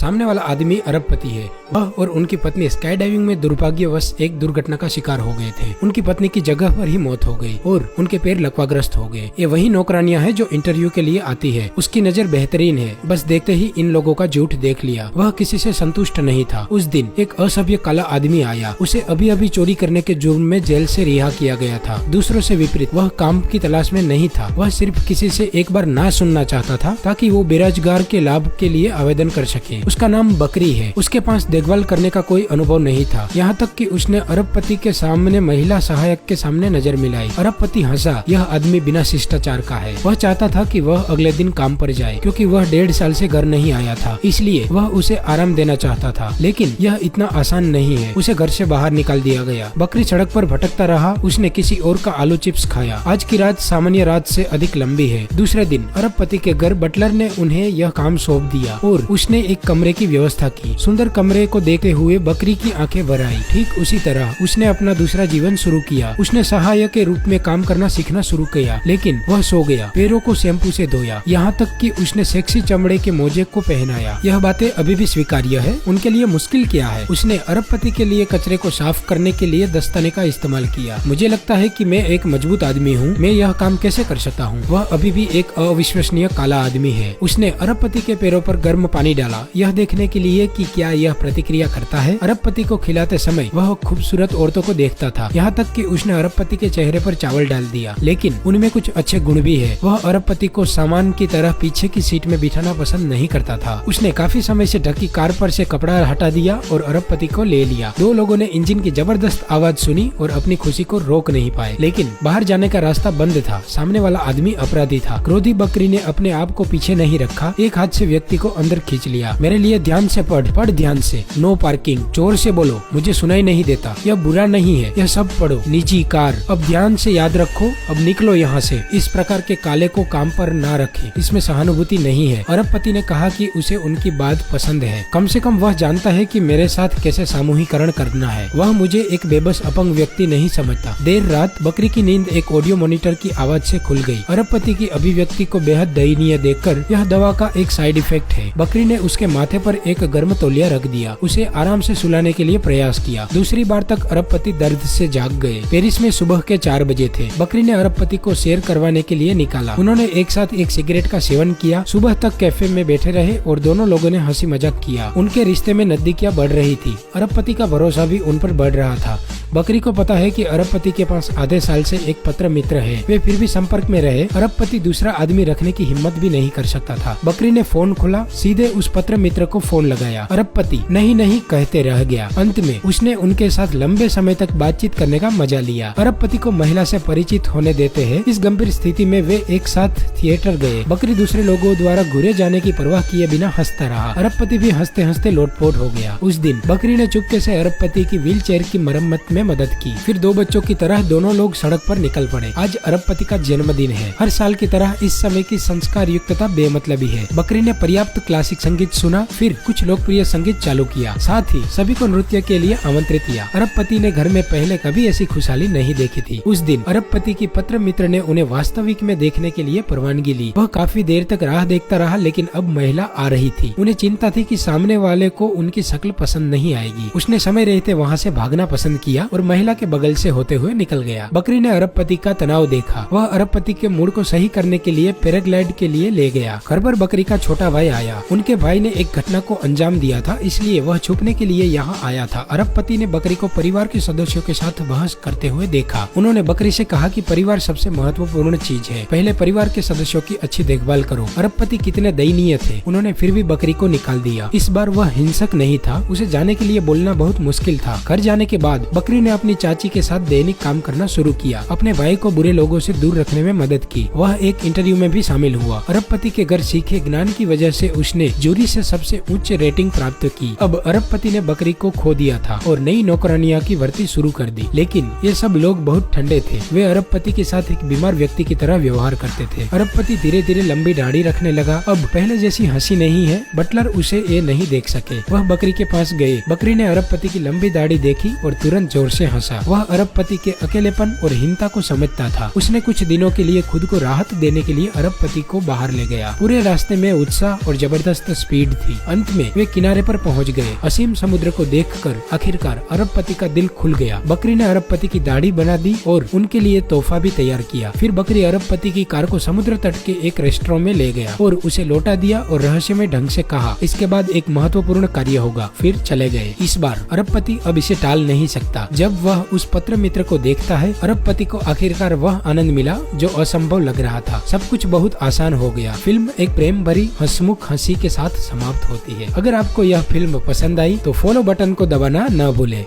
सामने वाला आदमी अरबपति है। वह और उनकी पत्नी स्काई डाइविंग में दुर्भाग्यवश एक दुर्घटना का शिकार हो गए थे। उनकी पत्नी की जगह पर ही मौत हो गई और उनके पैर लकवाग्रस्त हो गए। ये वही नौकरानियां हैं जो इंटरव्यू के लिए आती है। उसकी नजर बेहतरीन है, बस देखते ही इन लोगों का झूठ देख लिया। वह किसी से संतुष्ट नहीं था। उस दिन एक असभ्य काला आदमी आया। उसे अभी अभी चोरी करने के जुर्म में जेल से रिहा किया गया था। दूसरों से विपरीत वह काम की तलाश में नहीं था। वह सिर्फ किसी से एक बार ना सुनना चाहता था ताकि वो बेरोजगार के लाभ के लिए आवेदन कर सके। उसका नाम बकरी है। उसके पास देखभाल करने का कोई अनुभव नहीं था, यहाँ तक कि उसने अरबपति के सामने महिला सहायक के सामने नजर मिलाई। अरबपति हंसा। यह आदमी बिना शिष्टाचार का है। वह चाहता था कि वह अगले दिन काम पर जाए, क्योंकि वह 1.5 साल से घर नहीं आया था, इसलिए वह उसे आराम देना चाहता था। लेकिन यह इतना आसान नहीं है। उसे घर से बाहर निकाल दिया गया। बकरी सड़क पर भटकता रहा। उसने किसी और का आलू चिप्स खाया। आज की रात सामान्य रात से अधिक लंबी है। दूसरे दिन अरबपति के घर बटलर ने उन्हें यह काम सौंप दिया और उसने एक कमरे की व्यवस्था की। सुंदर कमरे को देखते हुए बकरी की आंखें भर आई। ठीक उसी तरह उसने अपना दूसरा जीवन शुरू किया। उसने सहायक के रूप में काम करना सीखना शुरू किया, लेकिन वह सो गया। पैरों को शैम्पू से धोया, यहाँ तक कि उसने सेक्सी चमड़े के मोजे को पहनाया। यह बातें अभी भी स्वीकार्य है। उनके लिए मुश्किल क्या है? उसने अरबपति के लिए कचरे को साफ करने के लिए दस्ताने का इस्तेमाल किया। मुझे लगता है कि मैं एक मजबूत आदमी हूँ, मैं यह काम कैसे कर सकता हूँ? वह अभी भी एक अविश्वसनीय काला आदमी है। उसने अरबपति के पैरों पर गर्म पानी डाला, यह देखने के लिए कि क्या यह प्रतिक्रिया करता है। अरबपति को खिलाते समय वह खूबसूरत औरतों को देखता था, यहाँ तक कि उसने अरबपति के चेहरे पर चावल डाल दिया, लेकिन उनमें कुछ अच्छे गुण भी है। वह अरबपति को सामान की तरह पीछे की सीट में बिठाना पसंद नहीं करता था। उसने काफी समय से ढकी कार पर से कपड़ा हटा दिया और अरबपति को ले लिया। दो लोगों ने इंजन की जबरदस्त आवाज सुनी और अपनी खुशी को रोक नहीं पाए, लेकिन बाहर जाने का रास्ता बंद था। सामने वाला आदमी अपराधी था। क्रोधी बकरी ने अपने आप को पीछे नहीं रखा। एक हाथ से व्यक्ति को अंदर खींच लिया। मेरे लिए ध्यान से पढ़ ध्यान से। No parking. जोर से बोलो, मुझे सुनाई नहीं देता। यह बुरा नहीं है, यह सब पढ़ो। निजी कार। अब ध्यान से याद रखो, अब निकलो यहाँ से। इस प्रकार के काले को काम पर ना रखें, इसमें सहानुभूति नहीं है। अरबपति ने कहा कि उसे उनकी बात पसंद है। कम से कम वह जानता है कि मेरे साथ कैसे सामूहिकरण करना है। वह मुझे एक बेबस अपंग व्यक्ति नहीं समझता। देर रात बकरी की नींद एक ऑडियो मॉनिटर की आवाज से खुल गई। अरबपति की अभिव्यक्ति को बेहद दयनीय देखकर यह दवा का एक साइड इफेक्ट है। बकरी ने उसके माथे पर एक गर्म तौलिया रख दिया, उसे आराम से सुलाने के लिए प्रयास किया। दूसरी बार तक अरबपति दर्द से जाग गए। पेरिस में सुबह के 4 बजे थे। बकरी ने अरबपति को सैर करवाने के लिए निकाला। उन्होंने एक साथ एक सिगरेट का सेवन किया। सुबह तक कैफे में बैठे रहे और दोनों लोगों ने हंसी मजाक किया। उनके रिश्ते में नजदीकियां बढ़ रही थी। अरबपति का भरोसा भी उन पर बढ़ रहा था। बकरी को पता है कि अरबपति के पास आधे साल से एक पत्र मित्र है। वे फिर भी संपर्क में रहे। अरबपति दूसरा आदमी रखने की हिम्मत भी नहीं कर सकता था। बकरी ने फोन खोला, सीधे उस पत्र मित्र को फोन लगाया। अरबपति नहीं नहीं कहते रह गया। अंत में उसने उनके साथ लंबे समय तक बातचीत करने का मजा लिया। अरबपति को महिला से परिचित होने देते हैं। इस गंभीर स्थिति में वे एक साथ थिएटर गए। बकरी दूसरे लोगों द्वारा घूरे जाने की परवाह किए बिना हंसता रहा। अरबपति भी हंसते हंसते लोटपोट हो गया। उस दिन बकरी ने चुपके से अरबपति की व्हील चेयर की मरम्मत में मदद की। फिर 2 बच्चों की तरह दोनों लोग सड़क पर निकल पड़े। आज अरबपति का जन्मदिन है। हर साल की तरह इस समय की संस्कार युक्तता बेमतलबी है। बकरी ने पर्याप्त क्लासिक संगीत सुना, फिर कुछ लोकप्रिय संगीत चालू किया। साथ ही सभी को नृत्य के लिए आमंत्रित किया। अरबपति ने घर में पहले कभी ऐसी खुशहाली नहीं देखी थी। उस दिन अरबपति की पत्र मित्र ने उन्हें वास्तविक में देखने के लिए परवानगी ली। वह काफी देर तक राह देखता रहा, लेकिन अब महिला आ रही थी। उन्हें चिंता थी कि सामने वाले को उनकी शक्ल पसंद नहीं आएगी। उसने समय रहते वहाँ से भागना पसंद किया और महिला के बगल से होते हुए निकल गया। बकरी ने अरबपति का तनाव देखा। वह अरबपति के मूड को सही करने के लिए पैराग्लाइड के लिए ले गया। घर पर बकरी का छोटा भाई आया। उनके भाई ने एक घटना को अंजाम दिया था, इसलिए वह छुपने के लिए यहाँ आया था। अरबपति ने बकरी को परिवार के सदस्यों के साथ बहस करते हुए देखा। उन्होंने बकरी से कहा कि परिवार सबसे महत्वपूर्ण चीज है, पहले परिवार के सदस्यों की अच्छी देखभाल करो। अरबपति कितने दयनीय थे। उन्होंने फिर भी बकरी को निकाल दिया। इस बार वह हिंसक नहीं था। उसे जाने के लिए बोलना बहुत मुश्किल था। घर जाने के बाद बकरी ने अपनी चाची के साथ दैनिक काम करना शुरू किया। अपने भाई को बुरे लोगों से दूर रखने में मदद की। वह एक इंटरव्यू में भी शामिल हुआ। अरबपति के घर सीखे ज्ञान की वजह से उसने जूरी से सबसे उच्च रेटिंग प्राप्त की। अब अरबपति ने बकरी को खो दिया था और नई नौकरानियां की भर्ती शुरू कर दी, लेकिन ये सब लोग बहुत ठंडे थे। वे अरबपति के साथ एक बीमार व्यक्ति की तरह व्यवहार करते थे। अरबपति धीरे धीरे लंबी दाढ़ी रखने लगा। अब पहले जैसी हंसी नहीं है। बटलर उसे ये नहीं देख सके। वह बकरी के पास गए। बकरी ने अरबपति की लंबी दाढ़ी देखी और तुरंत जोर से हंसा। वह अरबपति के अकेलेपन और हीनता को समझता था। उसने कुछ दिनों के लिए खुद को राहत देने के लिए अरबपति को बाहर ले गया। पूरे रास्ते में उत्साह और जबरदस्त स्पीड थी। अंत में वे किनारे पर पहुंच गए। असीम समुद्र को देखकर आखिरकार अरबपति का दिल खुल गया। बकरी ने अरबपति की दाढ़ी बना दी और उनके लिए तोहफा भी तैयार किया। फिर बकरी अरबपति की कार को समुद्र तट के एक रेस्टोरेंट में ले गया और उसे लौटा दिया और रहस्यमय ढंग से कहा, इसके बाद एक महत्वपूर्ण कार्य होगा। फिर चले गए। इस बार अरबपति अब इसे टाल नहीं सकता। जब वह उस पत्र मित्र को देखता है, अरबपति को आखिरकार वह आनंद मिला जो असंभव लग रहा था। सब कुछ बहुत आसान हो गया। फिल्म एक प्रेम भरी हंसमुख हंसी के साथ समाप्त होती है। अगर आपको यह फिल्म पसंद आई तो फॉलो बटन को दबाना न भूले।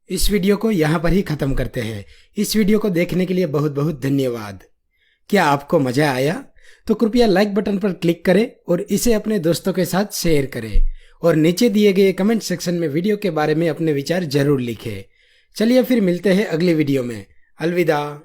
इस वीडियो को यहाँ पर ही खत्म करते हैं। इस वीडियो को देखने के लिए बहुत बहुत धन्यवाद। क्या आपको मजा आया? तो कृपया लाइक बटन पर क्लिक करें और इसे अपने दोस्तों के साथ शेयर करें और नीचे दिए गए कमेंट सेक्शन में वीडियो के बारे में अपने विचार जरूर लिखें। चलिए फिर मिलते हैं अगली वीडियो में। अलविदा।